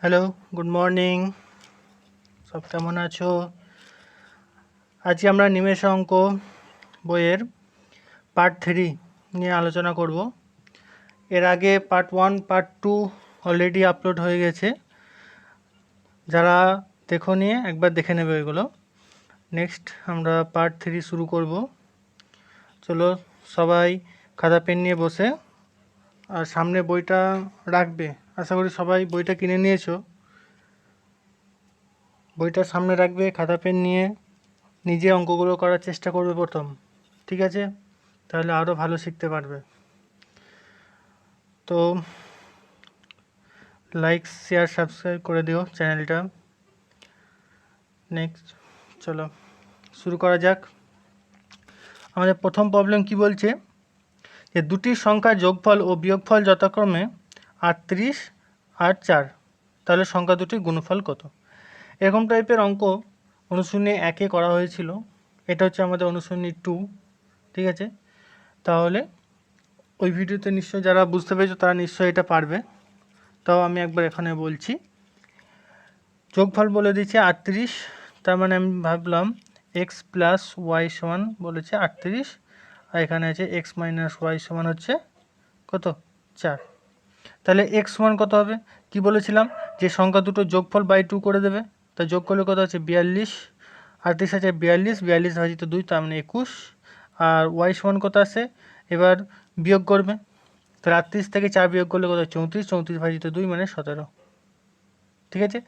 Hello, good morning. সব কেমন আছো? আজকে আমরা নিমেষ অঙ্ক বইয়ের পার্ট 3 নিয়ে আলোচনা করব। এর আগে পার্ট 1 পার্ট 2 অলরেডি আপলোড হয়ে গেছে। যারা দেখোনি একবার দেখে নেবে এগুলো। নেক্সট আমরা পার্ট 3 শুরু করব। চলো সবাই খাতা পেন নিয়ে বসে আর সামনে বইটা রাখবে। আশা করি সবাই বইটা কিনে নিয়েছো। বইটা সামনে রাখবে, খাতা পেন নিয়ে নিজে অঙ্কগুলো করার চেষ্টা করবে প্রথম, ঠিক আছে? তাহলে আরও ভালো শিখতে পারবে। তো লাইক শেয়ার সাবস্ক্রাইব করে দিও চ্যানেলটা। নেক্সট চলো শুরু করা যাক। আমাদের প্রথম প্রবলেম কি বলছে, যে দুটি সংখ্যার যোগফল ও বিয়োগফল যথাক্রমে 38 আর 4, তাহলে সংখ্যা দুটির গুণফল কত? এরকম টাইপের অঙ্ক অনুশীলনী 1-এ করা হয়েছিল। এটা হচ্ছে আমাদের অনুশীলনী 2, ঠিক আছে? তাহলে ওই ভিডিওতে নিশ্চয়ই যারা বুঝতে পেরেছো তারা নিশ্চয়ই এটা পারবে। তাও আমি একবার এখানে বলছি। যোগফল বলে দিচ্ছে 38, তার মানে আমি ভাবলাম এক্স প্লাস ওয়াই সমান বলেছে 38, আর এখানে আছে এক্স মাইনাস ওয়াই সমান হচ্ছে কত? 4। তাহলে এক্স সমান কত হবে? কি বলেছিলাম যে সংখ্যা দুটো যোগফল বাই 2 করে দেবে। তা যোগ করলে কত আছে? 42। 38 আছে 42, 42 ভাজিত 2, তার মানে 21। আর ওয়াই সমান কত আছে? এবার বিয়োগ করবে। তাহলে 38 থেকে 4 বিয়োগ করলে কত? 34, 34 ভাজিত 2 মানে 17, ঠিক আছে?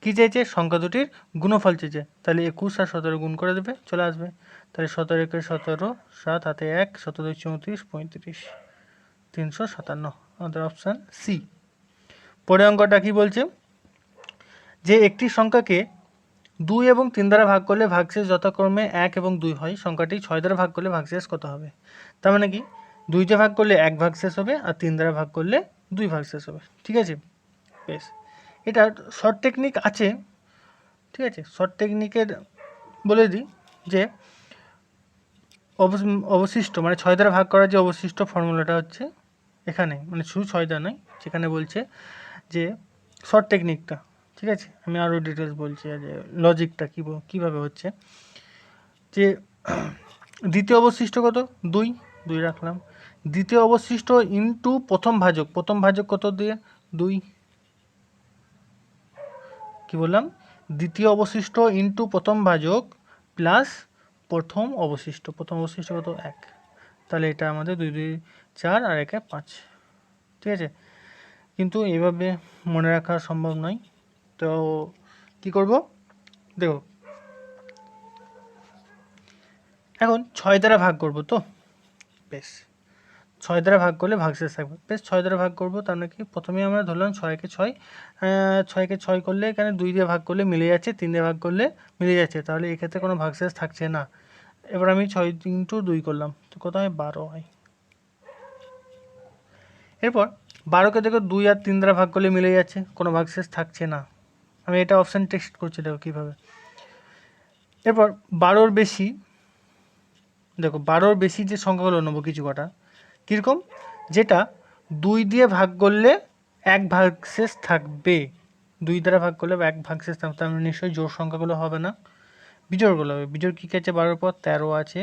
কী চাইছে? সংখ্যা দুটির গুণফল চেয়েছে। তাহলে 21 আর 17 গুণ করে দেবে, চলে আসবে। তাহলে 17 একে 17, 7 হাতে 1, 17 34, 35, 357, আমাদের অপশান সি। পরে অঙ্কটা কী বলছে, যে একটি সংখ্যাকে 2 এবং 3 দ্বারা ভাগ করলে ভাগশেষ যথাক্রমে 1 এবং 2 হয়, সংখ্যাটি 6 দ্বারা ভাগ করলে ভাগশেষ কত হবে? তার মানে কি, 2 দিয়ে ভাগ করলে 1 ভাগশেষ হবে, আর 3 দ্বারা ভাগ করলে 2 ভাগশেষ হবে, ঠিক আছে? বেশ, এটা শর্ট টেকনিক আছে, ঠিক আছে? শর্ট টেকনিকের বলে দিই যে অবশিষ্ট মানে 6 দ্বারা ভাগ করার যে অবশিষ্ট ফর্মুলাটা হচ্ছে এখানে, মানে শুধু 6 দ্বারা নয়, সেখানে বলছে যে শর্ট টেকনিকটা, ঠিক আছে? আমি আরও ডিটেলস বলছি যে লজিকটা কীভাবে হচ্ছে। যে দ্বিতীয় অবশিষ্ট কত? 2, 2 রাখলাম। দ্বিতীয় অবশিষ্ট ইন্টু প্রথম ভাজক কত দিয়ে? 2। কি বললাম? দ্বিতীয় অবশিষ্ট ইন্টু প্রথম ভাজক প্লাস প্রথম অবশিষ্ট কত? 1। তাহলে এটা আমাদের 2 2 4 আর 1 5, ঠিক আছে? কিন্তু এইভাবে মনে রাখা সম্ভব নয়। তো কি করব, দেখো এখন 6 দ্বারা ভাগ করব। তো বেশ, 6 দ্বারা ভাগ করলে ভাগশেষ থাকবে। বেশ, 6 দ্বারা ভাগ করব, তার মানে কি, প্রথমেই আমরা ধরলাম 6 6, 6কে 6 করলে এখানে 2 দিয়ে ভাগ করলে মিলে যাচ্ছে, 3 দিয়ে ভাগ করলে মিলে যাচ্ছে, তাহলে এক্ষেত্রে কোনো ভাগশেষ থাকছে না। এবার আমি 6 ইন্টু 2 করলাম, তো কত হয়? 12 হয়। এরপর 12কে দেখো 2 আর 3 দ্বারা ভাগ করলে মিলে যাচ্ছে, কোনো ভাগশেষ থাকছে না। আমি এটা অপশান টেক্সট করছি, দেখো কীভাবে। এরপর 12র বেশি, দেখো 12র বেশি যে সংখ্যাগুলো নেবো কিছু কটা, কীরকম? যেটা 2 দিয়ে ভাগ করলে 1 ভাগশেষ থাকবে। 2 দ্বারা ভাগ করলে 1 ভাগশেষ থাকবে, তার মানে নিশ্চয়ই জোড় সংখ্যাগুলো হবে না, বিজোড়গুলো হবে। বিজোড় কী কী আছে? 12-র পর 13 আছে,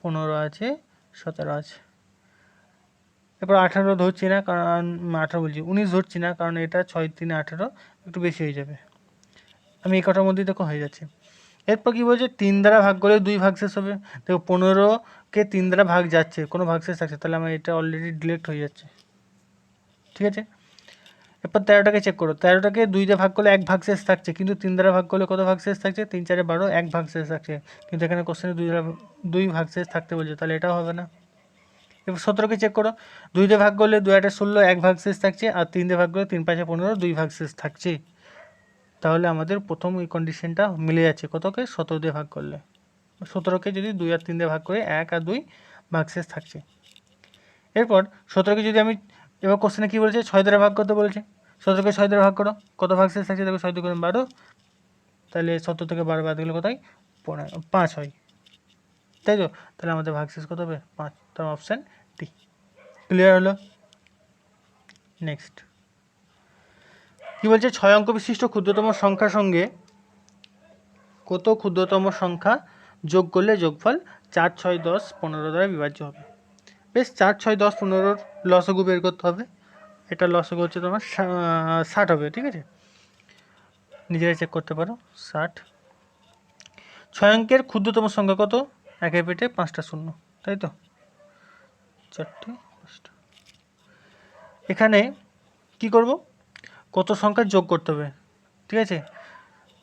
15 আছে, 17 আছে। এরপর 18 ধরছি না, কারণ 18 বলছি 19 ধরছি না, কারণ এটা 6 3 18 একটু বেশি হয়ে যাবে। আমি এই কটার মধ্যেই দেখো হয়ে যাচ্ছে। এরপর কী বলছে? 3 দ্বারা ভাগ করলে 2 ভাগশেষ হবে। দেখো 15কে 3 দ্বারা ভাগ যাচ্ছে, কোনো ভাগশেষ থাকছে, তাহলে আমার এটা অলরেডি ডিলেক্ট হয়ে যাচ্ছে, ঠিক আছে? এরপর 13টাকে চেক করো, 13টাকে 2 দিয়ে ভাগ করলে 1 ভাগশেষ থাকছে, কিন্তু 3 দ্বারা ভাগ করলে কত ভাগশেষ থাকছে? 3 4 12, 1 ভাগশেষ থাকছে, কিন্তু এখানে কোশ্চেনে 2 ভাগশেষ থাকতে বলছে, তাহলে এটাও হবে না। এবার 17কে চেক করো, 2 দিয়ে ভাগ করলে 2 8 16, 1 ভাগশেষ থাকছে, আর 3 দিয়ে ভাগ করলে 3 5 15, 2 ভাগশেষ থাকছে। তাহলে আমাদের প্রথম এই কন্ডিশনটা মিলে যাচ্ছে, কতকে? 17 দিয়ে ভাগ করলে। 17কে যদি 2 আর 3 দিয়ে ভাগ করে 1 আর 2 ভাগশেষ থাকছে। এরপর 17কে যদি আমি, এবার কোশ্চেনে কী বলেছে? 6 দ্বারা ভাগ করতে বলেছে। 17কে 6 দ্বারা ভাগ করো, কত ভাগশেষ থাকছে? দেখো 6 2 12, তাহলে 17 থেকে 12 বাদ গেলে কোথায়? 5 হয়, তাই তো? তাহলে আমাদের ভাগশেষ কত হবে? 5, তার অপশান ডি। ক্লিয়ার হলো? নেক্সট কি বলছে 6 অঙ্ক বিশিষ্ট ক্ষুদ্রতম সংখ্যার সঙ্গে কত ক্ষুদ্রতম সংখ্যা যোগ করলে যোগফল 4, 6, 10, 15 দ্বারা বিভাজ্য হবে। বেশ 4, 6, 10, 15 লসাগু বের করতে হবে। এটা লসাগু হচ্ছে তোমার 60 হবে, ঠিক আছে, নিজেরাই চেক করতে পারো 60। 6 অঙ্কের ক্ষুদ্রতম সংখ্যা কত? একের পেটে 5টা শূন্য, তাই তো, 4টে 5টা। এখানে কি করব, কত সংখ্যা যোগ করতে হবে, ঠিক আছে।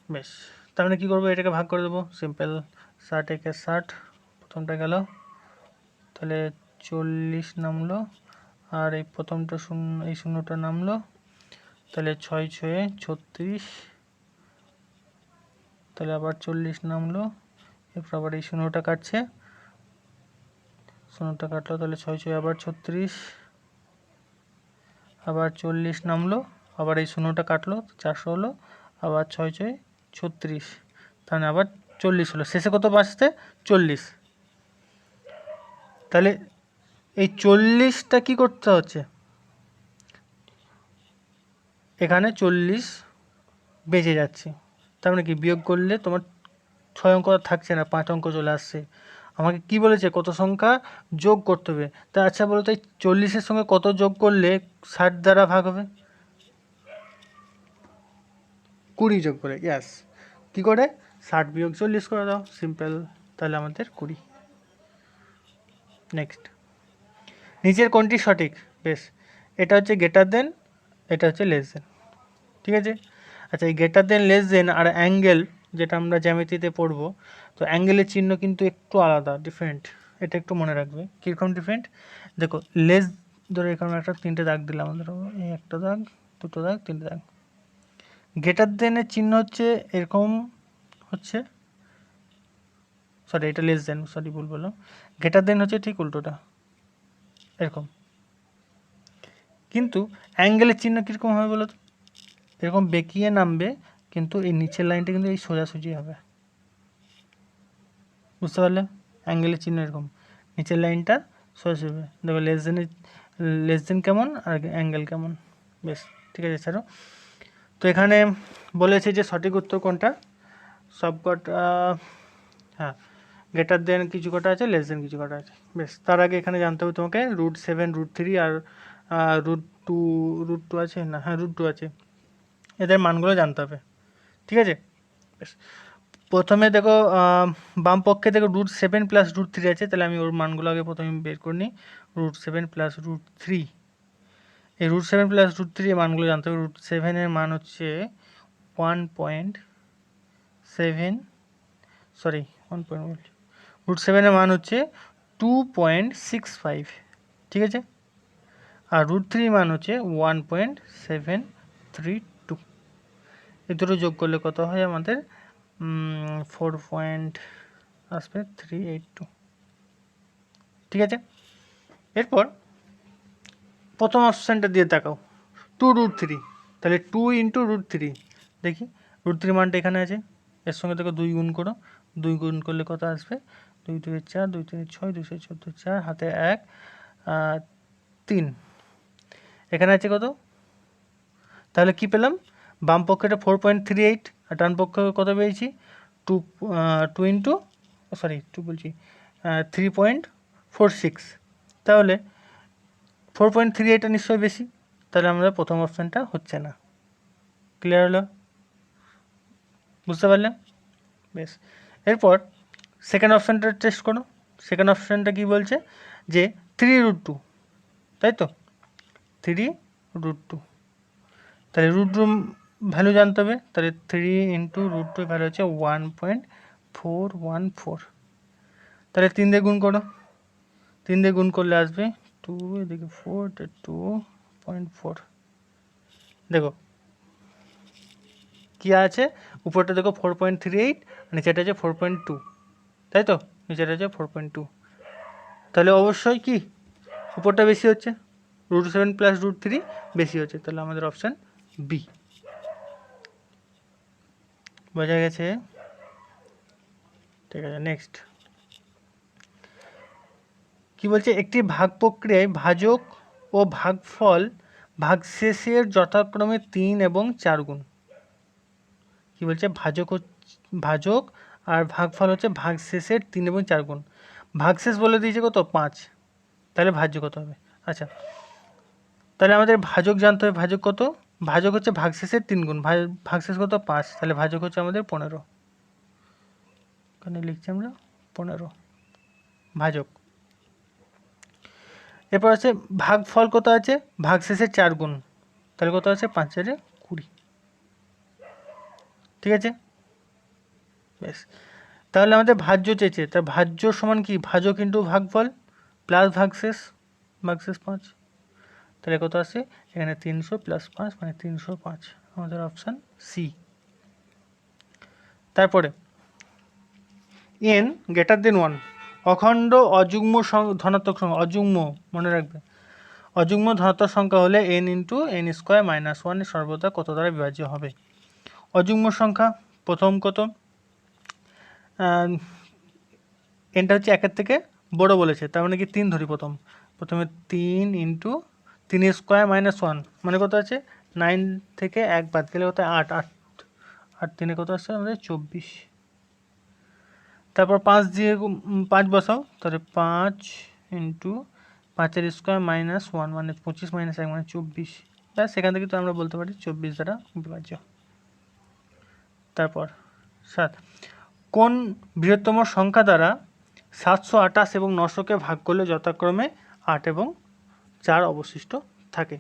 বেশ, তার মানে কী করবো, এটাকে ভাগ করে দেবো, সিম্পল। 60 একে 60, প্রথমটা গেল, তাহলে 40 নামলো, আর এই প্রথমটা শূন্য, এই শূন্যটা নামলো, তাহলে 6 6 36, তাহলে আবার 40 নামলো, এরপর আবার এই শূন্যটা কাটছে, শূন্যটা কাটলো, তাহলে 6 6 আবার 36, আবার 40 নামলো, আবার এই শূন্যটা কাটলো, 400 হলো, আবার 6 6 36, তাহলে আবার 40 হলো, শেষে কত বাঁচতে? 40। তাহলে এই 40টা কী করতে হচ্ছে, এখানে 40 বেঁচে যাচ্ছে, তার মানে কি বিয়োগ করলে তোমার 6 অঙ্ক আর থাকছে না, 5 অঙ্ক চলে আসছে। আমাকে কি বলেছে, কত সংখ্যা যোগ করতে হবে। তা আচ্ছা বলো তো, এই 40-এর সঙ্গে কত যোগ করলে 60 দ্বারা ভাগ হবে? 20 যোগ করে, ইয়াস। কী করে? 60 বিয়োগ 40 করে দাও, সিম্পল। তাহলে আমাদের 20। নেক্সট, নিচের কোনটি সঠিক? বেশ, এটা হচ্ছে গ্রেটার দেন, এটা হচ্ছে লেস দেন, ঠিক আছে। আচ্ছা, এই গ্রেটার দেন, লেস দেন আর অ্যাঙ্গেল, যেটা আমরা জ্যামিতিতে পড়বো, তো অ্যাঙ্গেলের চিহ্ন কিন্তু একটু আলাদা, ডিফারেন্ট, এটা একটু মনে রাখবে। কীরকম ডিফারেন্ট? দেখো, লেস ধরে এখানে একটা 3টে দাগ দিলাম, ধরো এই একটা দাগ, 2টো দাগ, 3টে দাগ। গ্রেটার দেনের চিহ্ন হচ্ছে এরকম, হচ্ছে, সরি এটা লেস দেন, সরি ভুল বললাম, গ্রেটার দেন হচ্ছে ঠিক উল্টোটা, এরকম। কিন্তু অ্যাঙ্গেলের চিহ্ন কীরকম হবে বলো তো? এরকম বেঁকিয়ে নামবে, কিন্তু এই নিচের লাইনটা কিন্তু এই সোজাসুজি হবে, বুঝতে পারলে? অ্যাঙ্গেলের চিহ্ন এরকম, নিচের লাইনটা সোজাসুজি হবে। দেখো লেস দেন কেমন আর অ্যাঙ্গেল কেমন। বেশ, ঠিক আছে, ছাড়ো। তো এখানে বলেছে যে সঠিক উত্তর কোনটা, সবকটা, হ্যাঁ, গ্রেটার দেন কিছু কটা আছে, লেস দেন কিছু কটা আছে। বেশ, তার আগে এখানে জানতে হবে তোমাকে √7, √3 আর √2, √2 আছে না, হ্যাঁ √2 আছে, এদের মানগুলো জানতে হবে, ঠিক আছে। বেশ, প্রথমে দেখো বাম পক্ষে দেখো √7 + √3 আছে, তাহলে আমি ওর মানগুলো আগে প্রথমে বের করে নিই। √7 + √3, এই √7 + √3 এর মানগুলো জানতে হবে। √7 এর মান হচ্ছে 1.7, সরি 1. √7 এর মান হচ্ছে 2.65, ঠিক আছে, আর √3 মান হচ্ছে 1.732। এই দুটো যোগ করলে কত হয় আমাদের? 4.382, ঠিক আছে। এরপর প্রথম অপশানটা দিয়ে তাকাও, 2√3, তাহলে 2 × √3, দেখি √3 মানটা এখানে আছে, এর সঙ্গে দেখো 2 গুণ করো, 2 গুণ করলে কত আসবে? 2 2 4, 2 3 6, 2 6 14, 4 হাতে 1, 3, এখানে আছে কত? তাহলে কি পেলাম? বাম পক্ষেটা 4.38 আর ডান পক্ষে কত পেয়েছি? 2 3.46। তাহলে 4.38টা নিশ্চয়ই বেশি, তাহলে আমরা প্রথম অপশানটা হচ্ছে না। ক্লিয়ার হলো? বুঝতে পারলে? বেশ, এরপর সেকেন্ড অপশানটা টেস্ট করো। সেকেন্ড অপশানটা কি বলছে? যে 3√2, তাই তো, 3√2, তাহলে √2 ভ্যালু জানতে হবে, তাহলে 3 × √2 ভ্যালু হচ্ছে 1.414, তাহলে 3 দিয়ে গুণ করো, 3 দিয়ে গুণ করলে আসবে 2, এদিকে 4, 2.4। দেখো কী আছে, উপরটা দেখো 4.38, নিচেটা আছে 4.2, তাই তো, নিচেটা আছে 4.2, তাহলে অবশ্যই কি উপরটা বেশি হচ্ছে, √7 + √3 বেশি হচ্ছে, তাহলে আমাদের অপশান বি। বোঝা গেছে? ঠিক আছে, নেক্সট কি বলছে? একটি ভাগ প্রক্রিয়ায় ভাজক ও ভাগফল ভাগশেষের যথাক্রমে 3 এবং 4 গুণ। কি বলছে, ভাজক আর ভাগফল হচ্ছে ভাগশেষের 3 এবং 4 গুণ। ভাগশেষ বলে দিয়েছে কত, 5, তাহলে ভাজ্য কত হবে। আচ্ছা, তাহলে আমাদের ভাজক জানতে হবে, ভাজক কত, ভাজক হচ্ছে ভাগশেষের 3 গুণ, ভাগশেষ কত 5, তাহলে ভাজক হচ্ছে আমাদের 15। এখানে লিখছি আমরা 15 ভাজক। এরপর আছে ভাগফল কত আছে, ভাগশেষের 4 গুণ, তাহলে কত আছে 5 4 20। ঠিক আছে, বেশ। তাহলে আমাদের ভাজ্য চেয়েছে, তার ভাজ্য সমান কি, ভাজক ইন্টু ভাগফল প্লাস ভাগশেষ, ভাগশেষ 5, তাহলে কত আসে এখানে 300 প্লাস 5 মানে 305, আমাদের অপশান সি। তারপরে n গ্রেটার দেন 1, অখণ্ড অযুগ্ম ধনাত্মক সংখ্যা, অযুগ্ম মনে রাখবে, অযুগ্ম ধনাত্মক সংখ্যা হলে n into n square minus 1 সর্বদা কত দ্বারা বিভাজ্য হবে। অযুগ্ম সংখ্যা প্রথম কত, nটা হচ্ছে 1 থেকে বড় বলেছে, তার মানে কি 3 ধরি, প্রথমে 3 ইন্টু 3 স্কোয়ার মাইনাস 1 মানে কত আছে 9 থেকে 1 বাদ গেলে কত 8, 8 3 কত আসছে আমাদের 24। তারপর 5 দিয়ে 5 বসাও, তাহলে 5 ইন্টু 5 স্কোয়ার মাইনাস 1 মানে 25 মাইনাস 1 মানে 24, ব্যাস সেখান থেকে তো আমরা বলতে পারি 24 দ্বারা বিভাজ্য। তারপর 7, কোন বৃহত্তম সংখ্যা দ্বারা 728 এবং 900কে ভাগ করলে যথাক্রমে 8 এবং 4 অবশিষ্ট থাকে।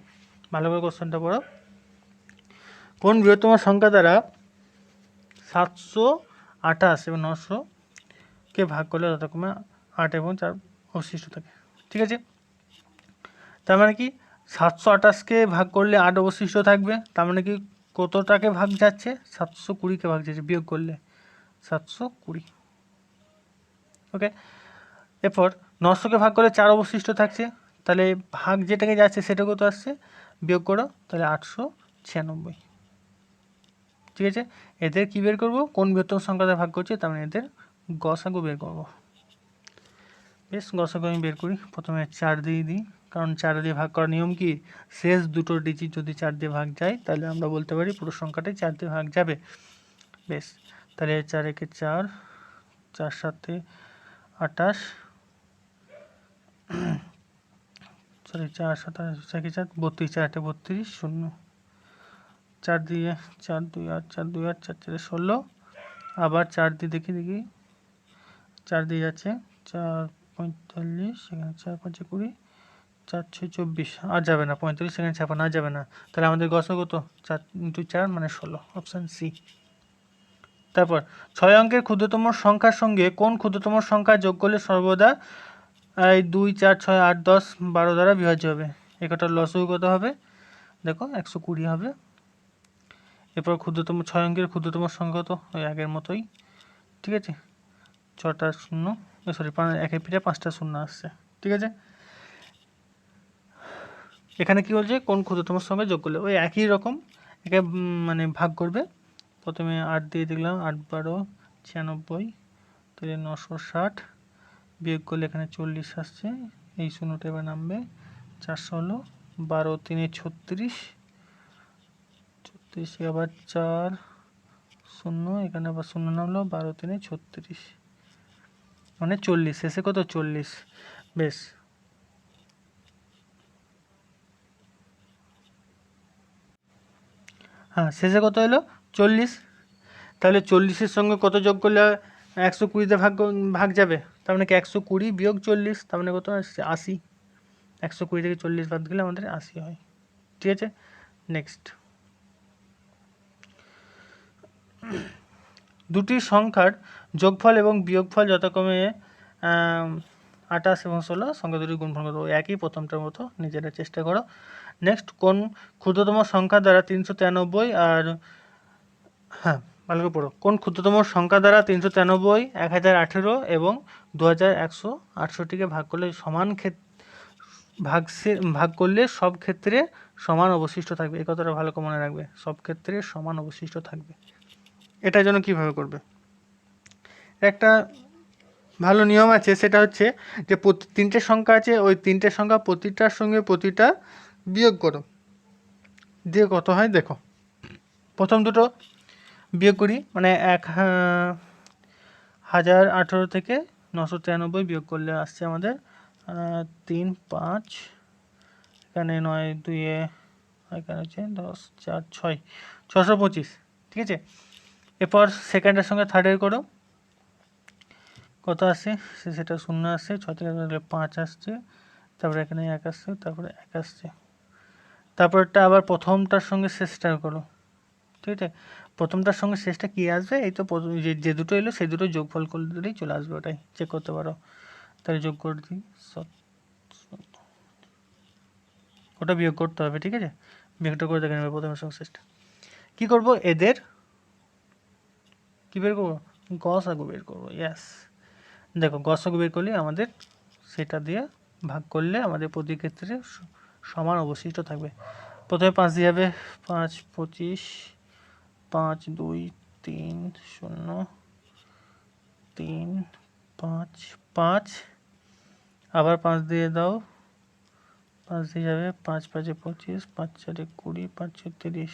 ভালো করে কোশ্চেনটা পড়ো। কোন বৃহত্তম সংখ্যা দ্বারা 728 এবং 900কে ভাগ করলে যথাক্রমে 8 এবং 4 অবশিষ্ট থাকে। ঠিক আছে, তার মানে কি 728কে ভাগ করলে 8 অবশিষ্ট থাকবে, তার মানে কি কতটাকে ভাগ যাচ্ছে, 720কে ভাগ যাচ্ছে, বিয়োগ করলে 720। ওকে, এরপর 900কে ভাগ করে 4 অবশিষ্ট থাকছে, তাহলে ভাগ যেটাকে যাচ্ছে সেটা কত আসছে, বিয়োগ করো, তাহলে 896। ঠিক আছে, এদের কি বের করব, কোন বৃহত্তম সংখ্যাতে ভাগ করছে, তার মানে এদের গসাগু বের করব। বেশ, গসাগু আমি বের করি, প্রথমে 4 দিয়ে দিই, কারণ 4 দিয়ে ভাগ করার নিয়ম কি, শেষ দুটো ডিজিট যদি 4 দিয়ে ভাগ যায় তাহলে আমরা বলতে পারি পুরো সংখ্যাটাই 4 দিয়ে ভাগ যাবে। বেশ, তাহলে 4 একে 4, 4 7 28, সরি 4 7 4 4 32, 4 8 32 0, 4 দিয়ে 4 2 8, 4 2 8, 4 4 16, আবার 4 দিয়ে দেখি 4 দিয়ে যাচ্ছে 4 45, এখানে 4 5 20, 4 6 24, আর যাবে না, 45 সেখানে 56 আর যাবে না, তাহলে আমাদের গসাগু কত 4 ইন্টু 4 মানে 16, অপশান সি। তারপর 6 অঙ্কের ক্ষুদ্রতম সংখ্যার সঙ্গে কোন ক্ষুদ্রতম সংখ্যা যোগ করলে সর্বদা 2 4 6 8 10 12 দ্বারা বিভাজ্য হবে। একটা লসগু কত হবে, দেখো 120 হবে। এরপর ক্ষুদ্রতম 6 অঙ্কের ক্ষুদ্রতম সংখ্যা তো ওই আগের মতোই। ঠিক আছে, 6টা শূন্য, সরি একের পিঠে 5টা শূন্য আসছে। ঠিক আছে, এখানে কি বলছে, কোন ক্ষুদ্রতম সংখ্যা যোগ করলে ওই একই রকম একে মানে ভাগ করবে। প্রথমে 8 দিয়ে দিলাম, 8 12 96, তাহলে 960, বিয়োগ করলে এখানে 40 আসছে, এই শূন্যটা এবার নামবে, 400 হলো, 12 3 36, 36 আবার 4 শূন্য, এখানে আবার শূন্য নামলো, 12 3 36 মানে 40, শেষে কত 40। বেশ, হ্যাঁ শেষে কত এলো 40, তাহলে 40-এর সঙ্গে কত যোগ করলে 120-তে ভাগ যাবে, তার মানে কি 120 বিয়োগ 40, তার মানে কত আসছে 80, 120 থেকে 40 বাদ গেলে আমাদের 80 হয়। ঠিক আছে, নেক্সট, দুটি সংখ্যার যোগফল এবং বিয়োগফল যথাক্রমে 28 এবং 16, সংখ্যা দুটি গুণফল করো, একই প্রথমটার মতো নিজেরা চেষ্টা করো। নেক্সট, কোন ক্ষুদ্রতম সংখ্যা দ্বারা 393 আর হ্যাঁ ভালো করে পড়ো, কোন ক্ষুদ্রতম সংখ্যা দ্বারা 393, 1018 এবং 2168টিকে ভাগ করলে ভাগ করলে সব ক্ষেত্রে সমান অবশিষ্ট থাকবে। এই কথাটা ভালো করে মনে রাখবে, সব ক্ষেত্রে সমান অবশিষ্ট থাকবে। এটার জন্য কিভাবে করবে, একটা ভালো নিয়ম আছে, সেটা হচ্ছে যে 3টে সংখ্যা আছে, ওই 3টে সংখ্যা প্রতিটার সঙ্গে প্রতিটা বিয়োগ করো। দিয়ে কত হয় দেখো। প্রথম দুটো বিয়োগ করি, মানে 1018 থেকে 993 বিয়োগ করলে আসছে আমাদের 3 5, এখানে 9 2, এখানে হচ্ছে 10 4 6, 625। ঠিক আছে, এরপর সেকেন্ডের সঙ্গে থার্ডের করো, কত আসছে সেটা 0 আসছে, 6 থেকে 5 আসছে, তারপরে এখানে 1 আসছে, তারপরে 1 আসছে। তারপরটা আবার প্রথমটার সঙ্গে শেষটার করো। ঠিক আছে, প্রথমটার সঙ্গে শেষটা কী আসবে, এই তো যে দুটো এলো সেই দুটো যোগফল করলে দিলেই চলে আসবে, ওটাই চেক করতে পারো। তাহলে যোগ করে দিই, ওটা বিয়োগ করতে হবে। ঠিক আছে, বিয়োগটা করে দেখে নেবে প্রথমের সঙ্গে শেষটা। কী করবো, এদের কী বের করবো, গসাগু বের করবো। ইয়াস, দেখো গসাগু বের করলে আমাদের সেটা দিয়ে ভাগ করলে আমাদের প্রতি ক্ষেত্রে সমান অবশিষ্ট থাকবে। প্রথমে 5 দিয়ে যাবে, 5 25, 5 2 3 0 3 5 5, আবার 5 দিয়ে দাও, 5 দিয়ে যাবে, 5 5 25, 5 4 20, 5 6 30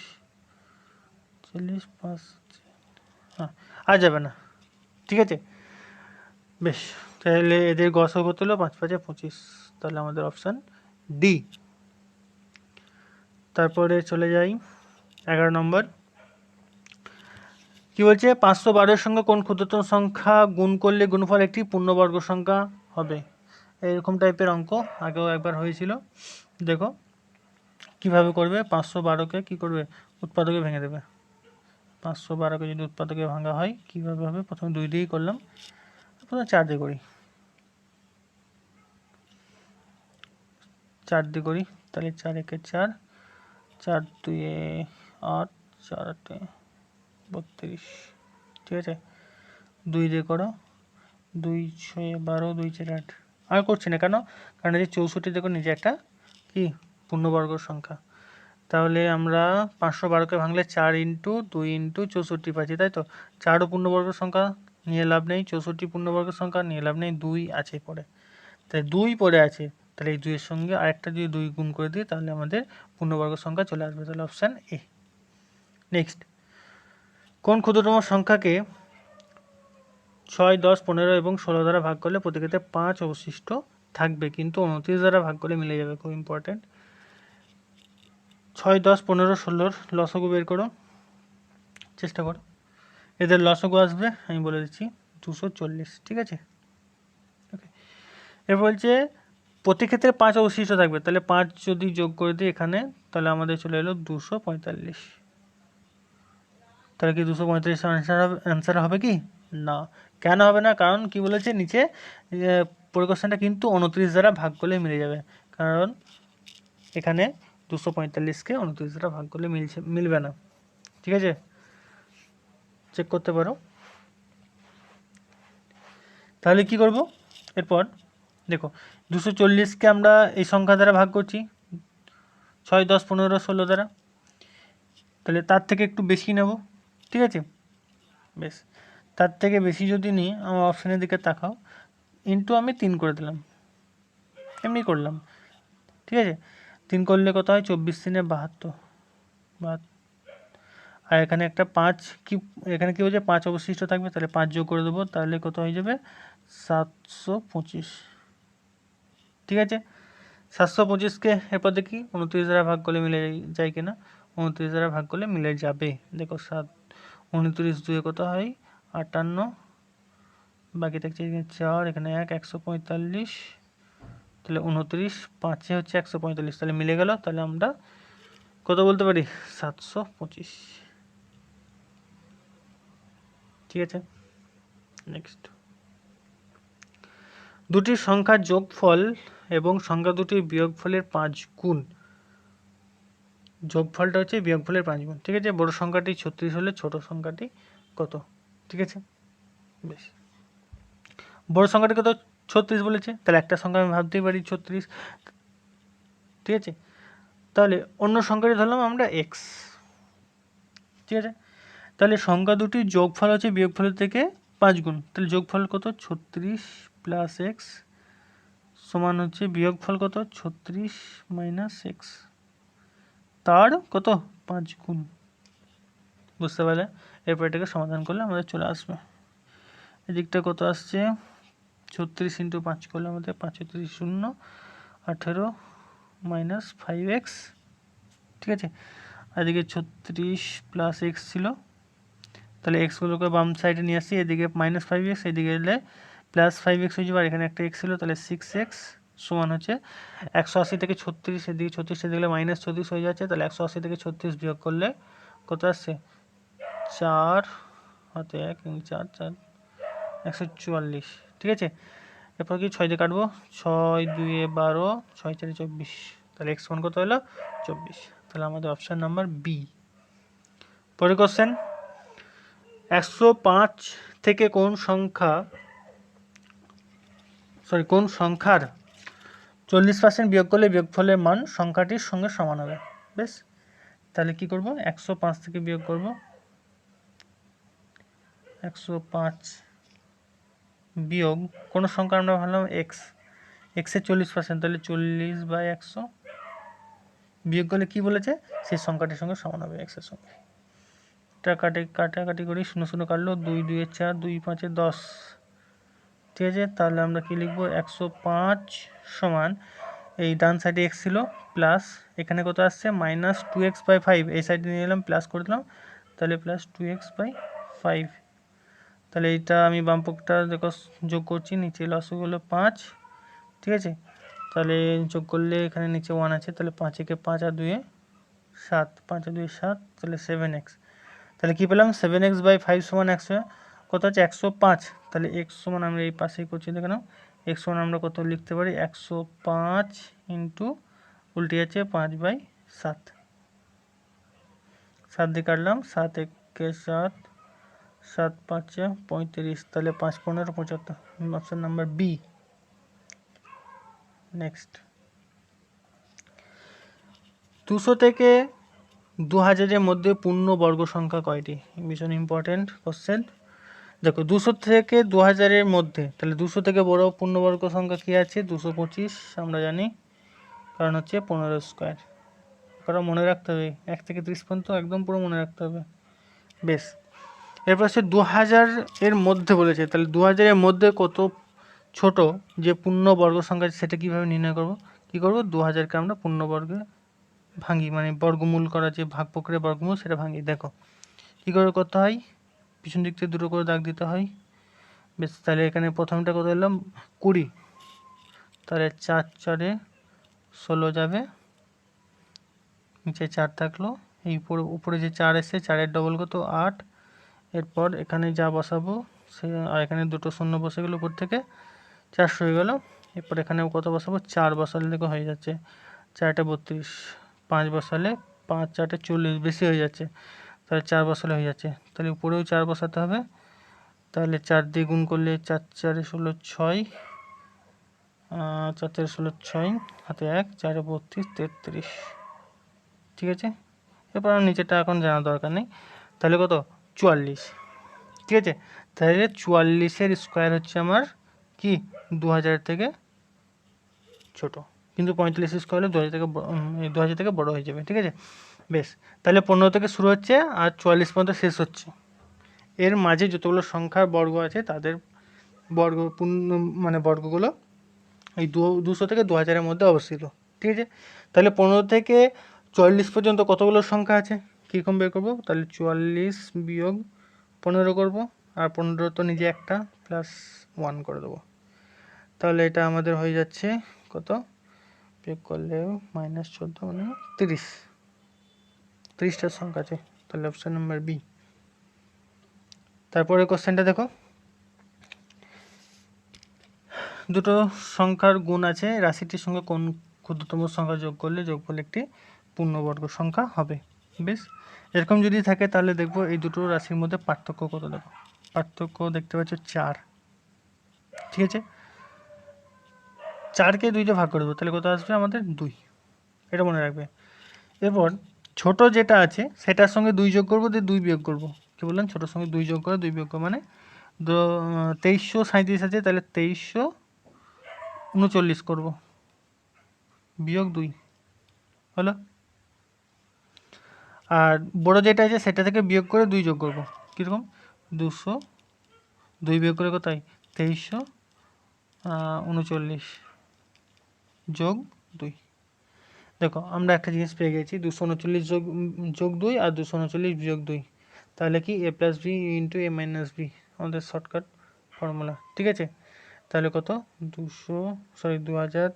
40, 5 হ্যাঁ আর যাবে না। ঠিক আছে, বেশ, তাহলে এদের গসাগু কত হলো, 5 5 25, তাহলে আমাদের অপশান ডি। তারপরে চলে যাই 11 নম্বর। কি বলছে, 512 সঙ্গে কোন ক্ষুদ্রতম সংখ্যা গুণ করলে গুণফল একটি পূর্ণবর্গ সংখ্যা হবে। এরকম টাইপের অঙ্ক আগেও একবার হয়েছিল। দেখো কিভাবে করবে, 512কে কী করবে, উৎপাদকে ভেঙে দেবে। 512কে যদি উৎপাদকে ভাঙা হয় কীভাবে হবে, প্রথমে 2 দিয়েই করলাম, প্রথমে 4 দিয়ে করি, 4 দিয়ে করি, তাহলে 4 একে 4, 4 2 8, 4 8 32। ঠিক আছে, 2 দিয়ে করো, 2 6 12, 2 4 8। আর করছি না কেন, কারণ এই 64 দেখো নিজে একটা কি পূর্ণবর্গ সংখ্যা। তাহলে আমরা 512কে ভাঙলে 4 ইন্টু 2 ইন্টু 64 পাচ্ছি, তাই তো। 4ও পূর্ণবর্গ সংখ্যা, নিয়ে লাভ নেই, 64 পূর্ণবর্গ সংখ্যা, নিয়ে লাভ নেই, 2 আছে পড়ে, তাই 2 পড়ে আছে, তাহলে এই 2 এর সঙ্গে আরেকটা যদি 2 গুণ করে দিই তাহলে আমাদের পূর্ণবর্গ সংখ্যা চলে আসবে, তাহলে অপশান এ। নেক্সট, কোন ক্ষুদ্রতম সংখ্যাকে 6 10 15 এবং 16 দ্বারা ভাগ করলে প্রতি ক্ষেত্রে 5 অবশিষ্ট থাকবে, কিন্তু 29 দ্বারা ভাগ করলে মিলে যাবে, খুব ইম্পর্টেন্ট। 6 10 15 16 লসাগু বের করো, চেষ্টা করো, এদের লসাগু আসবে আমি বলে দিচ্ছি 240। ঠিক আছে, ওকে, এরপর বলছে প্রতি ক্ষেত্রে 5 অবশিষ্ট থাকবে, তাহলে 5 যদি যোগ করে দিই এখানে, তাহলে আমাদের চলে এলো 245। তাহলে কি 245 অ্যান্সার হবে কি না, কেন হবে না, কারণ কি বলেছে নিচে, পরিকোশ্চেনটা কিন্তু 29 দ্বারা ভাগ করলে মিলে যাবে, কারণ এখানে 245কে 29 দ্বারা ভাগ করলে মিলবে না। ঠিক আছে, চেক করতে পারো। তাহলে কি করব, এরপর দেখো 240কে আমরা এই সংখ্যা দ্বারা ভাগ করছি 6 10 15 16 দ্বারা, তাহলে তার থেকে একটু বেশি নেব। ঠিক আছে, বেশ, তার থেকে বেশি যদি নিই, আমার অপশানের দিকে তাকাও, ইন্টু আমি 3 করে দিলাম, এমনি করলাম। ঠিক আছে, 3 করলে কত হয়, 24 3 72, আর এখানে একটা 5 কি, এখানে কি হচ্ছে 5 অবশিষ্ট থাকবে, তাহলে 5 যোগ করে দেবো, তাহলে কত হয়ে যাবে 725। ঠিক আছে, 725কে এরপর দেখি 29 দ্বারা ভাগ করলে মিলে যায় কিনা, 29 দ্বারা ভাগ করলে মিলে যাবে। দেখো 7 29 2 কত হয় 58, বাকি থাকছে এখানে 4, এখানে 1, 145, তাহলে 29 5 হচ্ছে 145, তাহলে মিলে গেল, তাহলে আমরা কত বলতে পারি 725। ঠিক আছে, নেক্সট, দুটি সংখ্যার যোগফল এবং সংখ্যা দুটির বিয়োগফলের 5 গুণ, যোগফলটা হচ্ছে বিয়োগফলের 5 গুণ। ঠিক আছে, বড় সংখ্যাটি 36 হলে ছোট সংখ্যাটি কত। ঠিক আছে, বেশ, বড় সংখ্যাটি কত 36 বলেছে, তাহলে একটা সংখ্যা আমি ভাবতেই পারি 36। ঠিক আছে, তাহলে অন্য সংখ্যাটি ধরলাম আমরা এক্স। ঠিক আছে, তাহলে সংখ্যা দুটির যোগফল হচ্ছে বিয়োগফলের থেকে 5 গুণ, তাহলে যোগফল কত 36 প্লাস এক্স সমান হচ্ছে বিয়োগফল কত 36 মাইনাস এক্স। তার কত 5 গুণ, বুঝতে পারলে? এরপর এটাকে সমাধান করলে আমাদের চলে আসবে। এদিকটা কত আসছে 36 ইন্টু 5 করলে আমাদের 5 3 0 18 মাইনাস 5x, ঠিক আছে। আর এদিকে 36 প্লাস এক্স ছিল, তাহলে এক্সগুলোকে বাম সাইডে নিয়ে আসছি, এদিকে মাইনাস 5x, এদিকে এলে প্লাস 5x হয়ে যাবে, আর এখানে একটা এক্স ছিল, তাহলে 6x সমান হচ্ছে 180 থেকে 36, এদিকে 36 এদিকে মাইনাস 34 হয়ে যাচ্ছে, তাহলে 180 থেকে 36 বিয়োগ করলে কত আসছে 4 হাতে 1 4 4 144, ঠিক আছে। এরপর কি 6 দিয়ে কাটবো, 6 2 12 6 4 24, তাহলে এক্স সমান কত হলো 24, তাহলে আমাদের অপশান নাম্বার বি। পরের কোশ্চেন, 105 থেকে কোন সংখ্যার 40% বিয়োগ করলে বিয়োগফলের মান সংখ্যাটির সঙ্গে সমান হবে। বেশ, তাহলে কি করব, 105 থেকে বিয়োগ করব, 105 বিয়োগ কোন সংখ্যা আমরা ভাবলাম এক্স, এক্সের 40%, তাহলে 40/100 বিয়োগ করলে কি বলেছে সেই সংখ্যাটির সঙ্গে সমান হবে এক্সের সঙ্গে। কাটাকাটি করি, 0 0 কাটলো, 2 2 4 2 5 10, ঠিক আছে। তাহলে আমরা কি লিখব, 105 সমান এই ডান সাইডে এক্স ছিল প্লাস এখানে কত আসছে মাইনাস 2x/5, এই সাইডে নিয়ে এলাম প্লাস করে দিলাম, তাহলে প্লাস 2x/5, তাহলে এইটা আমি বাম পক্ষটা দেখো যোগ করছি, নিচে লসগুলো 5, ঠিক আছে। তাহলে যোগ করলে এখানে নিচে 1 আছে, তাহলে 5 একে 5 আর 2 এ 7, 5 আর 2 7, তাহলে 7x, তাহলে কি পেলাম 7x/5 সমান 100, কত আছে 105, তাহলে x সমান আমরা এই পাশেই করছি দেখে নাও, x সমান আমরা কত লিখতে পারি 105 ইন্টু উল্টে যাচ্ছে 5/7, 7 দিয়ে কাটলাম, 7 একে 7 7 5 35, তাহলে 5 15 75, অপশান নাম্বার বি। নেক্সট, 200 থেকে 2000-এর মধ্যে পূর্ণবর্গ সংখ্যা কয়টি? ভীষণ ইম্পর্টেন্ট কোশ্চেন। দেখো 200 থেকে 2000-এর মধ্যে, তাহলে 200 থেকে বড় পূর্ণবর্গ সংখ্যা কি আছে 225 আমরা জানি, কারণ হচ্ছে 15 স্কোয়ার, কারণ মনে রাখতে হবে 1 থেকে 30 পর্যন্ত একদম পুরো মনে রাখতে হবে। বেশ, এরপর হচ্ছে 2000-এর মধ্যে বলেছে, তাহলে 2000-এর মধ্যে কত ছোট যে পূর্ণবর্গ সংখ্যা সেটা কীভাবে নির্ণয় করব, কী করব 2000-কে আমরা পূর্ণবর্গে ভাঙি, মানে বর্গমূল করা যে ভাগ প্রক্রিয়া বর্গমূল সেটা ভাঙি। দেখো কী করে করতে হয়, পিছন দিক থেকে দুটো করে দাগ দিতে হয়। বেশ, তাহলে এখানে প্রথমটা কত এলাম 20, তাহলে 4 4 16 যাবে, নিচে 4 থাকলো, এই উপরে যে 4 এসে 4-এর ডবল কত 8, এরপর এখানে যা বসাবো সে, আর এখানে দুটো শূন্য বসে গেল, উপর থেকে 400 হয়ে গেল, এরপর এখানেও কত বসাবো 4 বসালে দেখো হয়ে যাচ্ছে 4-টা 32, 5 বসালে 5 4-টে 40, বেশি হয়ে যাচ্ছে, তাহলে 4 বসালে হয়ে যাচ্ছে, তাহলে উপরেও 4 বসাতে হবে, তাহলে 4 দিয়ে গুণ করলে 4 4 16 6, 4 4 16 6 হাতে 1, 4 32 33, ঠিক আছে। এরপর আর নিচেটা এখন জানার দরকার নেই, তাহলে কত 44, ঠিক আছে। তাহলে 44-এর স্কোয়ার হচ্ছে আমার কি 2000 থেকে ছোট, কিন্তু 45 স্কোয়ার হলে 2000 থেকে বড় হয়ে যাবে, ঠিক আছে। বেশ, তাহলে 15 থেকে শুরু হচ্ছে আর 44 পর্যন্ত শেষ হচ্ছে, এর মাঝে যতগুলো সংখ্যার বর্গ আছে তাদের বর্গ মানে বর্গগুলো এই 200 থেকে 2000-এর মধ্যে অবস্থিত, ঠিক আছে। তাহলে 15 থেকে 44 পর্যন্ত কতগুলো সংখ্যা আছে কীরকম বের করবো, তাহলে 44 বিয়োগ 15 করব, আর 15 তো নিজে একটা প্লাস 1 করে দেবো, তাহলে এটা আমাদের হয়ে যাচ্ছে কত, বিয়োগ করলে -14 মানে 30টা সংখ্যা আছে, তাহলে অপশান নাম্বার বি। তারপরে কোশ্চেনটা দেখো, দুটো সংখ্যার গুণ আছে, রাশিটির সঙ্গে কোন ক্ষুদ্রতম সংখ্যা যোগ করলে যোগফল একটি পূর্ণবর্গ সংখ্যা হবে। বেশ, এরকম যদি থাকে তাহলে দেখবো এই দুটো রাশির মধ্যে পার্থক্য কত, দেখো পার্থক্য দেখতে পাচ্ছ 4, ঠিক আছে। 4কে 2-তে ভাগ করে দেবো, তাহলে কত আসবে আমাদের 2, এটা মনে রাখবে। এরপর ছোট যেটা আছে সেটার সঙ্গে 2 যোগ করবো, দিয়ে 2 বিয়োগ করবো, কি বললাম ছোটোর সঙ্গে 2 যোগ করে 2 বিয়োগ করবো, মানে 2337 আছে, তাহলে 2339 করবো, বিয়োগ 2 হলো। আর বড় যেটা আছে সেটা থেকে বিয়োগ করে 2 যোগ করব। কীরকম 200 2 বিয়োগ করে কোথায় 2339 যোগ 2। দেখো আমরা একটা জিনিস পেয়ে গেছি 239 যোগ 2 আর 239 বিয়োগ 2, তাহলে কি a plus b into a minus b আমাদের শর্টকাট ফর্মুলা। ঠিক আছে, তাহলে কত 2000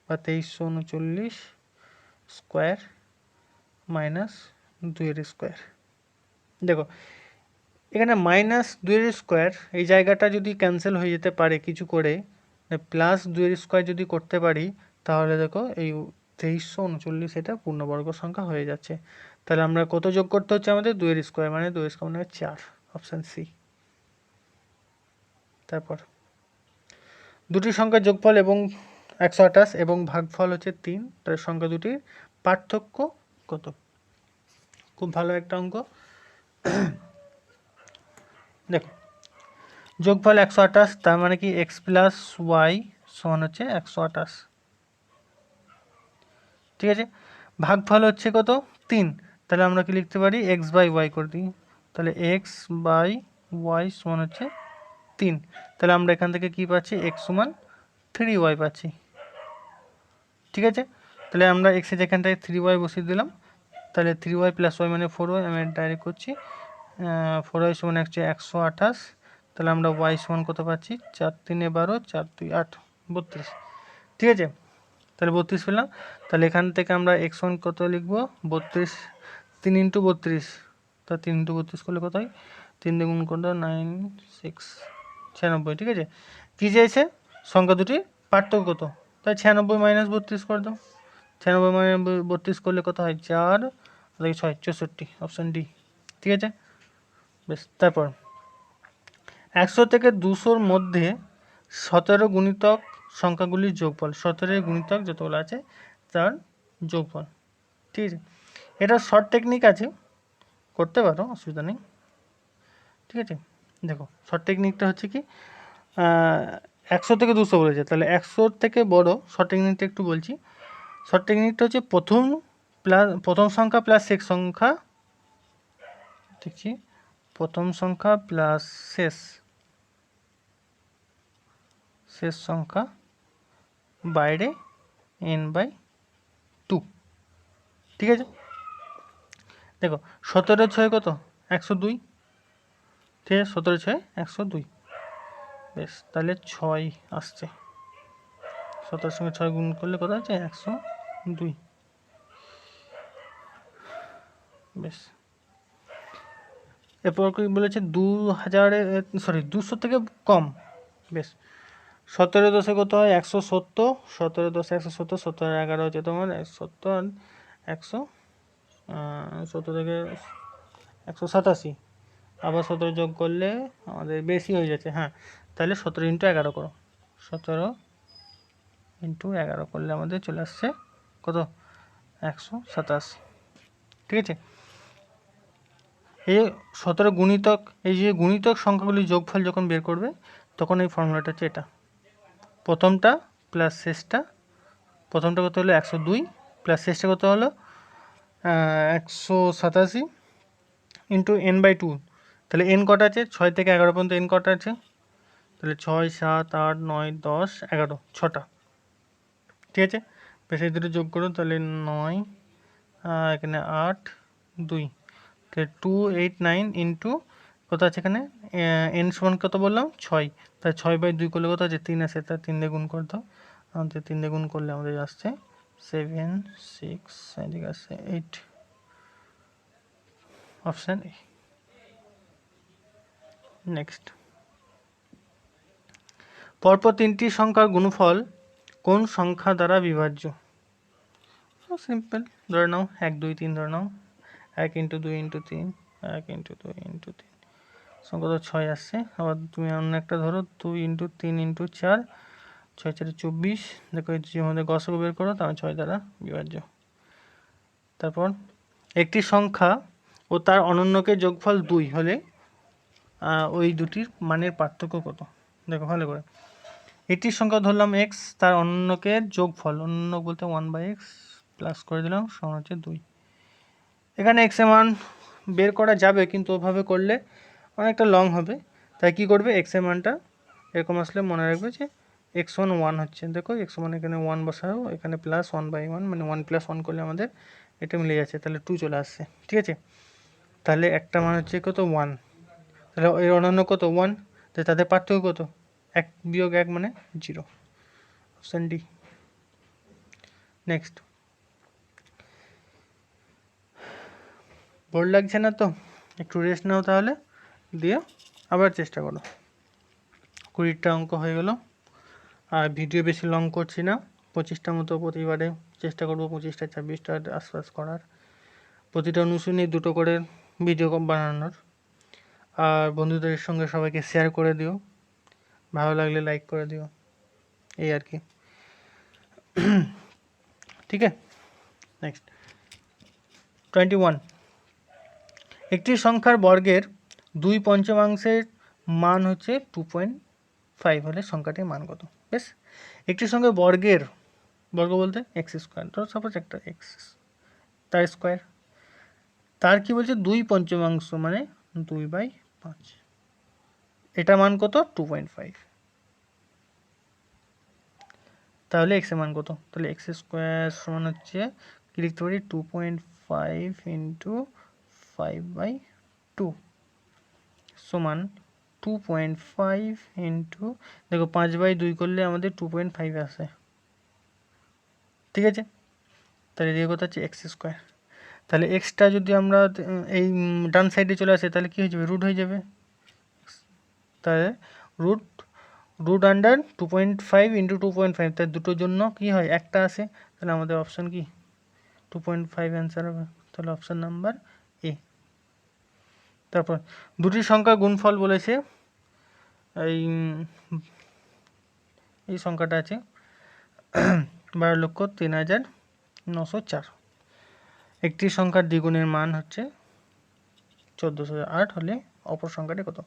বা 2339 স্কোয়ার মাইনাস 2 স্কোয়ার। দেখো এখানে মাইনাস 2 স্কোয়ার এই জায়গাটা যদি ক্যান্সেল হয়ে যেতে পারে কিছু করে, প্লাস 2 স্কোয়ার যদি করতে পারি, তাহলে দেখো এই 2339 এটা পূর্ণবর্গ সংখ্যা হয়ে যাচ্ছে। তাহলে আমরা কত যোগ করতে হচ্ছে আমাদের 2 স্কোয়ার, মানে 2 স্কোয়ার মানে 4, অপশান সি। তারপর দুটি সংখ্যার যোগফল এবং 128 এবং ভাগফল হচ্ছে 3, তার সংখ্যা দুটির পার্থক্য কত? খুব ভালো একটা অঙ্ক। দেখো যোগফল 128, তার মানে কি x প্লাস ওয়াই সমান হচ্ছে 128। ঠিক আছে, ভাগফল হচ্ছে কত 3, তাহলে আমরা কি লিখতে পারি x বাই ওয়াই করে দিই, তাহলে x বাই ওয়াই সমান হচ্ছে 3। তাহলে আমরা এখান থেকে কি পাচ্ছি x সমান 3y পাচ্ছি। ঠিক আছে, তাহলে আমরা x এর যেখানটায় 3y বসিয়ে দিলাম, তাহলে 3y প্লাস ওয়াই মানে 4y, আমি ডাইরেক্ট করছি 4y সমান হচ্ছে 128। তাহলে আমরা y সমান কত পাচ্ছি 4 3 12 4 2 8 32। ঠিক আছে, তাহলে 32 পেলাম। তাহলে এখান থেকে আমরা x সমান কত লিখবো 32, 3 ইন্টু 32, তা 3 ইন্টু 32 করলে কত হয় 3 দিয়ে গুণ করলে 9 6 96। ঠিক আছে, কী চেয়েছে সংখ্যা দুটির পার্থক্য কত, তাই 96 মাইনাস 32 করে দাও। 96 মাইনাস 32 করলে কত হয় 4 6 64, অপশান ডি। ঠিক আছে, বেশ। তারপর 100 থেকে 200-র মধ্যে 17 গুণিতক সংখ্যাগুলির যোগফল, 17 গুণিতক যতগুলো আছে তার যোগফল। ঠিক আছে, এটা শর্ট টেকনিক আছে, করতে পারো, অসুবিধা নেই। ঠিক আছে, দেখো শর্ট টেকনিকটা হচ্ছে কি 100 থেকে 200 বলেছে, তাহলে 100 থেকে বড় শর্ট টেকনিকটা একটু বলছি। শর্ট টেকনিকটা হচ্ছে প্রথম সংখ্যা প্লাস শেষ সংখ্যা, দেখছি প্রথম সংখ্যা প্লাস শেষ সংখ্যা বাইরে n/2। ঠিক আছে, দেখো 17 6 কত 102। ঠিক আছে, 17 6 102, বেশ। তাহলে 6 আসছে, 17 সঙ্গে 6 গুণ করলে কত আছে 102। বেশ, এরপর কি বলেছে 200 থেকে কম। বেশ, 17 10 কত হয় 170, 17 10 170, 17 11 হচ্ছে তোমার 70, 170 থেকে 187, আবার 17 যোগ করলে আমাদের বেশি হয়ে যাচ্ছে। হ্যাঁ, তাহলে 17 ইন্টু 11 করো, 17 ইন্টু 11 করলে আমাদের চলে আসছে কত 127। ঠিক আছে, এই 17 গুণিতক, এই যে গুণিতক সংখ্যাগুলির যোগফল যখন বের করবে তখন এই ফর্মুলাটা হচ্ছে এটা, প্রথমটা প্লাস শেষটা, প্রথমটা কত হলো 102 প্লাস শেষটা কত হলো 187 ইন্টু n/2। তাহলে n কটা আছে 6 থেকে 11 পর্যন্ত n কটা আছে, তাহলে 6 7 8 9 10 11, 6টা। ঠিক আছে, বেশ এই দুটো যোগ করুন, তাহলে 9 এখানে 8 2, তাহলে 289 ইন্টু কত আছে এখানে n সমান কত বললাম 6, তাই 6/2 করলে কত আছে 3 আছে, তাই 3 দিয়ে গুণ করে দাও। আমাদের 3 দিয়ে গুণ করলে আমাদের আসছে 7 6, এদিকে আসছে 8, অপশান এ। নেক্সট, পরপর 3টি সংখ্যার গুণফল কোন সংখ্যা দ্বারা বিভাজ্য? সিম্পল, ধরে নাও 1 2 3, ধরে নাও 1 ইন্টু 2 ইন্টু 3, 1 ইন্টু 2 ইন্টু 3, সংখ্যা তো 6 আসছে। আবার তুমি অন্য একটা ধরো 2 ইন্টু 3 ইন্টু 4, 6 4 24, দেখো এই যে আমাদের গসক বের করো, তাহলে 6 দ্বারা বিভাজ্য। তারপর একটি সংখ্যা ও তার অনন্যকে যোগফল 2 হলে ওই দুটির মানের পার্থক্য কত? দেখো ভালো করে, একটি সংখ্যা ধরলাম x, তার অনন্যকে যোগফল, অনন্য বলতে 1/x প্লাস করে দিলাম সমান হচ্ছে 2। এখানে এক্স এর মান বের করা যাবে, কিন্তু ওভাবে করলে অনেকটা লং হবে। তাই কি করবে, এক্স এর মানটা এরকম আসলে মনে রাখবে যে এক্স ওয়ান ওয়ান হচ্ছে, দেখো এক্স ওয়ান এখানে ওয়ান বসাও, এখানে প্লাস 1/1 মানে 1 + 1 করলে আমাদের এটা মিলে যাচ্ছে, তাহলে 2 চলে আসছে। ঠিক আছে, তাহলে একটা মান হচ্ছে কত 1, তাহলে এর অনন্য কত 1, তো তাদের পার্থক্য কত 1 বিয়োগ 1 মানে 0, অপশান ডি। নেক্সট, বোর্ড লাগছে না তো একটু রেস্ট নাও, তাহলে দিয়ে আবার চেষ্টা করো। 20টা অঙ্ক হয়ে গেল, আর ভিডিও বেশি লং করছি না, 25টা মতো প্রতিবারে চেষ্টা করবো, 25টা 26টার আশপাশ করার। প্রতিটা অনুশীলনী 2টো করে ভিডিও বানানোর। আর বন্ধুদের সঙ্গে সবাইকে শেয়ার করে দিও, ভালো লাগলে লাইক করে দিও, এই আর কি। ঠিক আছে, নেক্সট 21, একটি সংখ্যার বর্গের 2/5 মান হচ্ছে 2.5 হলে সংখ্যাটির মান কত। বেশ, একটি সংখ্যার বর্গের, বর্গ বলতে এক্স স্কোয়ার, ধরো সাপোজ একটা এক্স, তার স্কোয়ার, তার কি বলছে 2/5 মানে 2/5, এটা মান কত 2.5, তাহলে এক্স এর মান কত, তাহলে এক্স স্কোয়ার সমান হচ্ছে কি লিখতে পারি 2.5 ইন্টু 5/2 সমান 2.5 ইন্টু, দেখো 5/2 করলে আমাদের 2.5 আসে। ঠিক আছে, তাহলে এর কথা হচ্ছে এক্স স্কোয়ার। তাহলে এক্সটা যদি আমরা এই ডান সাইডে চলে আসে, তাহলে কী হয়ে যাবে, রুট হয়ে যাবে। তাহলে রুট আন্ডার 2.5 ইন্টু 2.5, তাই দুটোর জন্য কী হয়, একটা আসে, তাহলে আমাদের অপশান কি 2.5 অ্যান্সার হবে, তাহলে অপশান নাম্বার এ। তারপর দুটি সংখ্যার গুণফল বলেছে, এই সংখ্যাটা আছে 12,03,904। একটি সংখ্যার দ্বিগুণের মান হচ্ছে 1408 হলে অপর সংখ্যাটি কত।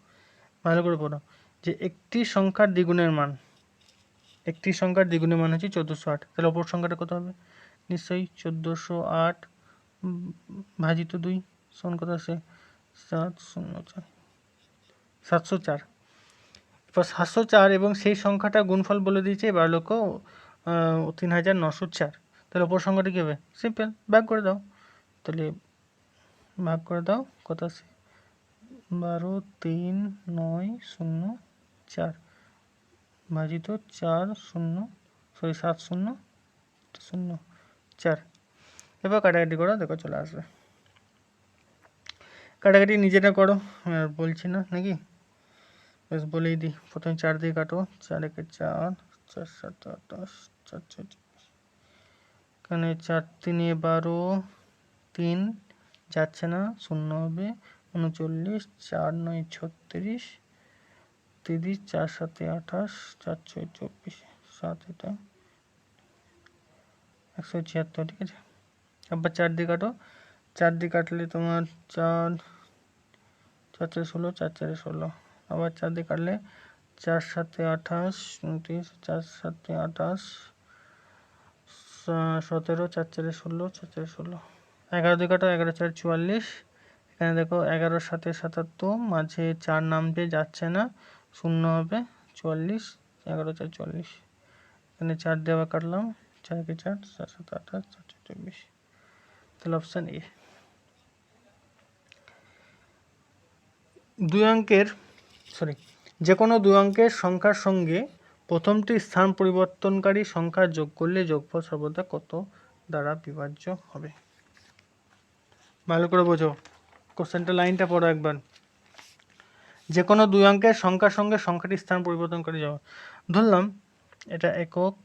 ভালো করে পড়ো যে একটি সংখ্যার দ্বিগুণের মান, একটি সংখ্যার দ্বিগুণের মান হচ্ছে 1408, তাহলে অপর সংখ্যাটা কত হবে, নিশ্চয়ই 1408 ভাজিত 2 সমান কত আছে 704, 704। এবার 704 এবং সেই সংখ্যাটা গুণফল বলে দিয়েছে 12,03,904, তাহলে অপর সংখ্যাটা কী হবে, সিম্পল ভাগ করে দাও, তাহলে ভাগ করে দাও কত আছে 12,3,904 ভাজিত 7,0,04। এবার কাটাকাটি করো, দেখো চলে আসবে। কাটাকাটি নিজেটা করো, আর বলছি না নাকি, বেশ বলেই দিই। প্রথমে 4 দিয়ে কাটো, 4 একে 4, 4 7 28, 4 6 24, এখানে 4 3 12, 3 যাচ্ছে না, 0 হবে 39, 4 9 36, 30, 4 7 28, 4 6 24, 7 এটা 176। ঠিক আছে, আবার 4 দিয়ে কাটো, 4 দিয়ে কাটলে তোমার 4 4 4 16, 4 4 16, আবার 4 দিয়ে কাটলে 4 7 28, 29, 4 7 28, 17, 4 4 16, 4 4 16, 11 দিয়ে কাটো, 11 4 44, এখানে দেখো 11 7 77, মাঝে 4 নামতে যাচ্ছে না, 0 হবে 44, 11 4 44, এখানে 4 দিয়ে আবার কাটলাম, 4 কে 4, 4 7 28, 4 4 24, তাহলে অপশান এ। যে কোনো দুই অঙ্কের সংখ্যার সঙ্গে প্রথমটি স্থান পরিবর্তনকারী সংখ্যা যোগ করলে যোগফল সর্বদা কত দ্বারা বিভাজ্য হবে। ভালো করে বোঝো, কোশ্চেনটা লাইনটা পড়ো একবার। যে কোনো দুই অঙ্কের সংখ্যার সঙ্গে সংখ্যাটি স্থান পরিবর্তনকারী যাবে, ধরলাম এটা একক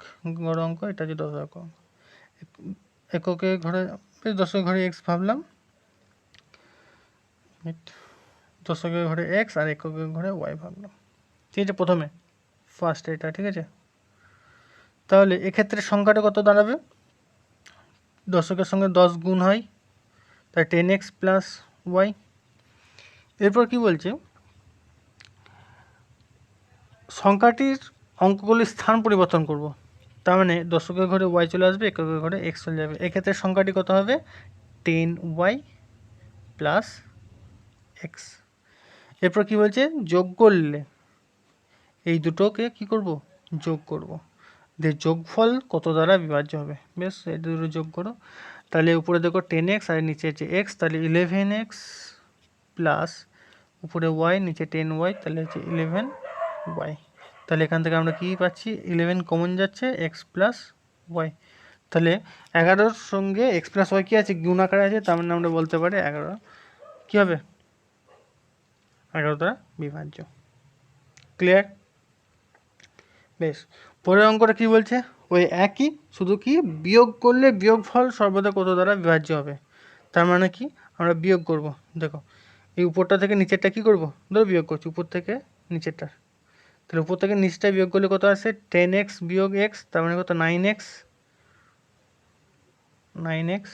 গড় অঙ্ক, এটা যে দশক অঙ্ক, এককের ঘরে দশকের ঘরে এক্স ভাবলাম, দশকের ঘরে এক্স আর এককের ঘরে ওয়াই ভাবলাম। ঠিক আছে, প্রথমে ফার্স্ট এটা। ঠিক আছে, তাহলে এক্ষেত্রে সংখ্যাটা কত দাঁড়াবে, দশকের সঙ্গে 10 গুণ হয়, তাই 10x প্লাস ওয়াই। এরপর কি বলছে, সংখ্যাটির অঙ্কগুলির স্থান পরিবর্তন করব, তার মানে দশকের ঘরে ওয়াই চলে আসবে, এককের ঘরে এক্স চলে যাবে। এক্ষেত্রে সংখ্যাটি কত হবে 10y প্লাস এক্স। এরপর কী বলছে, যোগ করলে এই দুটোকে কি করব, যোগ করব, দিয়ে যোগফল কত দ্বারা বিভাজ্য হবে। বেশ, এই দুটো যোগ করো, তাহলে উপরে দেখো 10x আর নিচে হচ্ছে x, তাহলে 11x প্লাস উপরে y নিচে 10y, তাহলে হচ্ছে 11y। তাহলে এখান থেকে আমরা কী পাচ্ছি, 11 কমন যাচ্ছে, x প্লাস ওয়াই। তাহলে 11-র সঙ্গে x প্লাস ওয়াই কী আছে, গুণ আকারে আছে, তার মানে আমরা বলতে পারি 11 কী হবে, 11 দ্বারা বিভাজ্য। ক্লিয়ার? বেশ, পরের অঙ্কটা কী বলছে, ওই একই, শুধু কি বিয়োগ করলে বিয়োগফল সর্বদা কত দ্বারা বিভাজ্য হবে। তার মানে কি, আমরা বিয়োগ করব। দেখো এই উপরটা থেকে নিচেরটা কি করব, ধরো বিয়োগ করছি উপর থেকে নিচেরটা, তাহলে উপর থেকে নিচটা বিয়োগ করলে কত আসে, 10x বিয়োগ x, তার মানে কত 9x,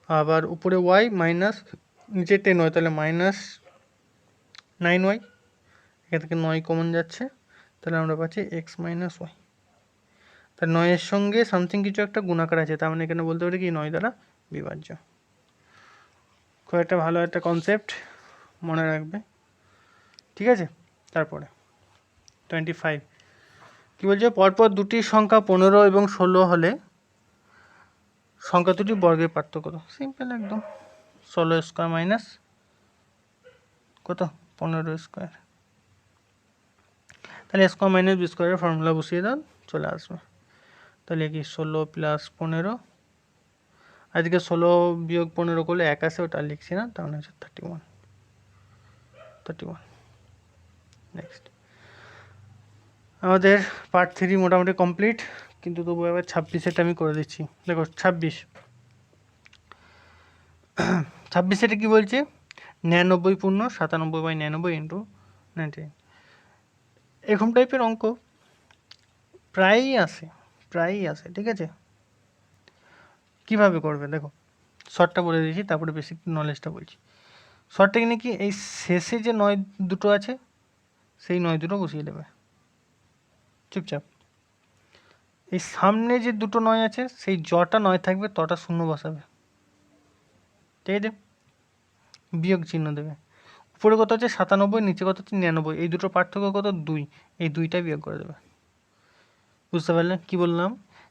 আবার উপরে y মাইনাস নিচে 10y, তাহলে মাইনাস 9y, এখান থেকে 9 কমন যাচ্ছে, তাহলে আমরা পাচ্ছি এক্স মাইনাস ওয়াই। তার 9-এর সঙ্গে সামথিং কিছু একটা গুণাকার আছে, তার মানে এখানে বলতে পারি কি 9 দ্বারা বিভাজ্য। খুব একটা ভালো একটা কনসেপ্ট, মনে রাখবে, ঠিক আছে। তারপরে 25 কী বলছে, পরপর দুটি সংখ্যা 15 এবং 16 হলে সংখ্যা দুটি বর্গের পার্থক্য কত। সিম্পল একদম, 16 স্কোয়ার মাইনাস কত, 15 স্কোয়ার। তাহলে স্কোয়ার মাইনাস বি স্কোয়ারের ফর্মুলা বসিয়ে দাও, চলে আসবে। তাহলে কি 16 প্লাস 15, আজকে 16 বিয়োগ 15 করলে 1 আসে, ওটা লিখছি না, তাহলে হচ্ছে 31। নেক্সট আমাদের পার্ট 3 মোটামুটি কমপ্লিট, কিন্তু তবু এবার 26-এটা আমি করে দিচ্ছি। দেখো 26-এটা কী বলছে, 99 পূর্ণ 97/99 ইন্টু 99। এরকম টাইপের অঙ্ক প্রায়ই আসে, ঠিক আছে। কিভাবে করবে দেখো, শর্টটা বলে দিয়েছি, তারপরে বেসিক নলেজটা বলছি। শর্ট টেকনিক কি, এই শেষে যে 9 দুটো আছে, সেই 9 দুটো বসিয়ে দেবে চুপচাপ। এই সামনে যে দুটো 9 আছে, সেই যটা 9 থাকবে তটা শূন্য বসাবে, ঠিক আছে, বিয়োগ চিহ্ন দেবে। উপরে কত আছে 97, নিচে কত হচ্ছে 99, এই দুটোর পার্থক্য কত 2, এই 2টা বিয়োগ করে দেবে। বুঝতে পারলেন কি বললাম,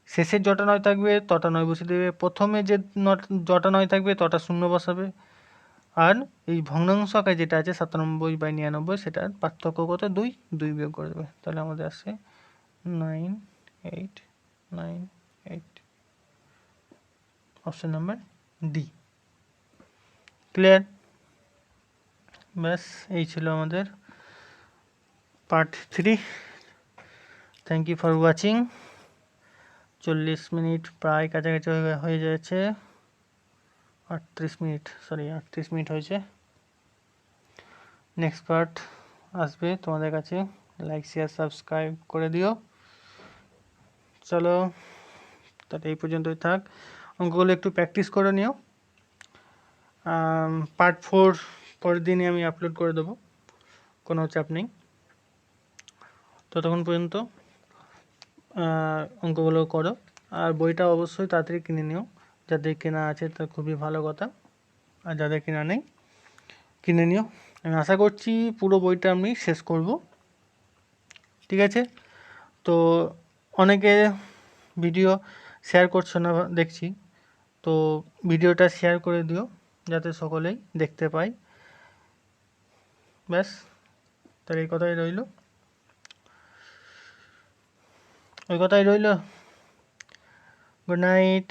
শেষের যটা 9 থাকবে তটা 9 বসিয়ে দেবে, প্রথমে যে যটা 9 থাকবে তটা শূন্য বসাবে, আর এই ভগ্নাংশ আকারে যেটা আছে 97/99, সেটার পার্থক্য কত 2 বিয়োগ করে দেবে। তাহলে আমাদের আসছে 9898, অপশন নাম্বার ডি। ক্লিয়ার? ব্যাস, এই ছিল আমাদের part 3। Thank you for watching. 40 minute প্রায় কাছাকাছি হয়ে যাচ্ছে, 38 মিনিট হয়েছে। নেক্সট পার্ট আসবে তোমাদের কাছে, লাইক শেয়ার সাবস্ক্রাইব করে দিও। চলো তাহলে এই পর্যন্তই থাক, অঙ্কগুলো একটু প্র্যাকটিস করে নিও। পার্ট 4 পরের দিনই আমি আপলোড করে দেবো, কোনো চাপ নেই। ততক্ষণ পর্যন্ত অঙ্কগুলো করো, আর বইটা অবশ্যই তাড়াতাড়ি কিনে নিও। যাদের কেনা আছে তা খুবই ভালো কথা, আর যাদের কেনা নেই কিনে নিও। আমি আশা করছি পুরো বইটা আমি শেষ করব, ঠিক আছে। তো অনেকে ভিডিও শেয়ার করছো না দেখছি, তো ভিডিওটা শেয়ার করে দিও যাতে সকলেই দেখতে পায়। ব্যাস, তাহলে এই কথাই রইল, গুড নাইট।